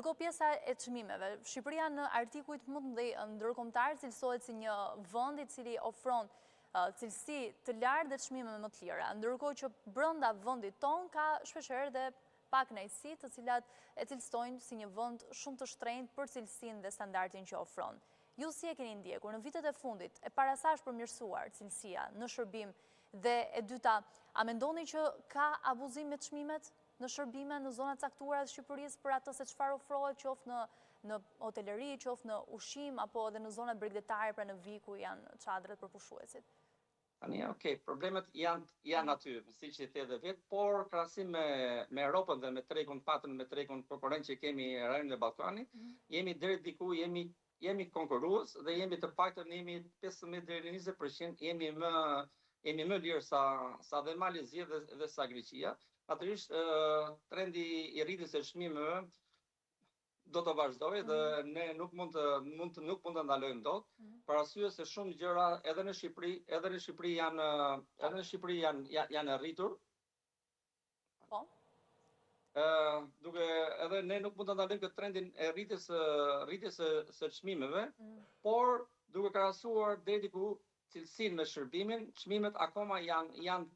Ndërkohë pjesa e çmimeve, Shqipëria në artikujt më të mëdhenj ndërkombëtar cilësohet si një vend I cili ofron cilësi të lartë dhe çmime më të lira, ndërkohë që brenda vendit ton ka shpeshherë dhe pak kënaqësi të cilat e cilësojnë si një vend shumë të shtrenjtë për cilësinë dhe standardin që ofron. Ju si e keni ndjekur në vitet e fundit, e parasash përmirësuar cilësia në shërbim dhe e dyta, a mendoni që ka abuzim me çmimet në shërbime në zonat caktuara të Shqipërisë për atë se çfarë ofrohet qoftë në hoteleri, qoftë në ushqim apo edhe në zonat bregdetare pra në Vik ku janë çadrat për pushuesit? Tani, problemet janë aty, siç e the edhe vetë, por krahasim me Europën dhe me tregun me tregun konkurrent që kemi në rajonin e Ballkanit, jemi deri diku jemi konkurrues dhe jemi të paktën jemi 15 deri në 20% jemi më lirë sa dhe Malezia dhe sa Greqia. Natyrisht trendi I rritjes së çmimeve do të vazhdojë dhe ne nuk mund të ndalojmë dot, për arsye se shumë gjëra edhe në Shqipëri janë rritur. Po. Duke edhe ne nuk mund të ndalojmë këtë trendin e rritjes së çmimeve, por duke krahasuar deri diku cilësinë me shërbimin, çmimet akoma janë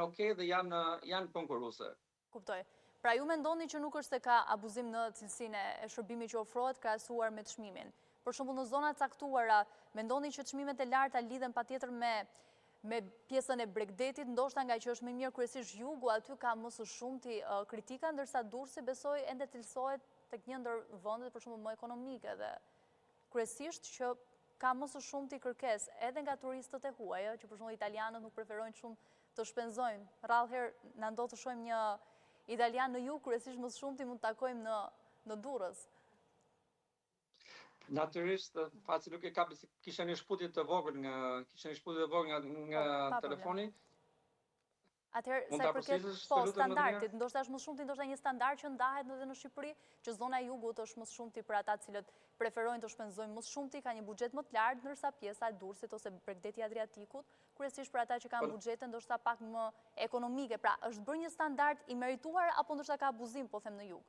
okay dhe janë konkurruese. Kuptoj. Pra ju mendoni që nuk është se ka abuzim në cilësinë e shërbimit që ofrohet krahasuar me çmimin. Për shembull në zona caktuara, mendoni që çmimet e larta lidhen patjetër me pjesën e Bregdetit, ndoshta nga që është më mirë kryesisht jugu, aty ka më së shumti kritika, ndërsa Durrësi besoj ende cilësohet tek një ndër vendet për shembull më ekonomike dhe kryesisht që ka më së shumti kërkesë edhe nga turistët e huaj, që për shembull italianët nuk preferojnë shumë të shpenzojnë. Rrallë herë na ndodh të shohim një italian në jug, kryesisht më së shumti mund të takojmë në Durrës. Natyrisht, faci nuk e kapi, kisha një shputje të vogël nga telefoni. Atëherë, sa I përket standardit, ndoshta është më shumti, ndoshta një standard që ndahet edhe në Shqipëri, që zona e jugut është më shumti për ata të cilët preferojnë të shpenzojnë më shumti, ka një buxhet më të lartë, ndërsa pjesa e Durrësit ose Bregdeti Adriatikut, kryesisht për ata që kanë buxhete ndoshta pak më ekonomike. Pra, është bërë një standard I merituar apo ndoshta ka abuzim, po them në jug?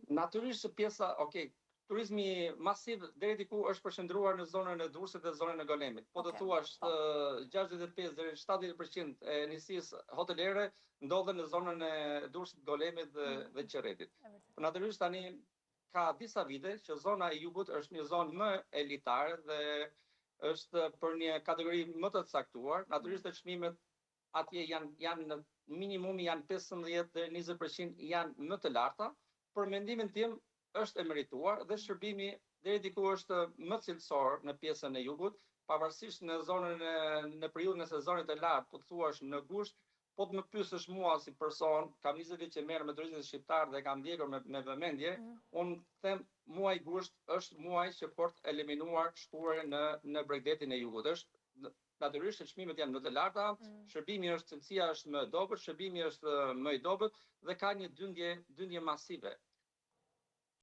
Natyrisht pjesa, turizmi masiv deri diku është përqendruar në zonën e Durrësit dhe zonën e Golemit. Po të thuash 65 deri në 70% e nisisë hotelere ndodhen në zonën e Durrësit, Golemit dhe Qerretit. Natyrisht tani ka disa vite që zona e jugut është një zonë më elitare dhe është për një kategori më të caktuar. Natyrisht çmimet atje janë në minimumi janë 15 deri 20% janë më të larta. Për mendimin tim është e merituar dhe shërbimi deri diku është më cilësor në pjesën e jugut, pavarësisht në në periudhën e sezonit të lartë, po të thuash në gusht, po të më pyesësh mua si person, kam 20 vjet që merrem me turizmin shqiptar dhe kam ndjekur me vëmendje, unë them muaj gusht është muaj që për të eliminuar shturjen në Bregdetin e jugut. Natyrisht çmimet janë më të larta, shërbimi cilësia është më e dobët, shërbimi është më I dobët dhe ka një dyndje masive.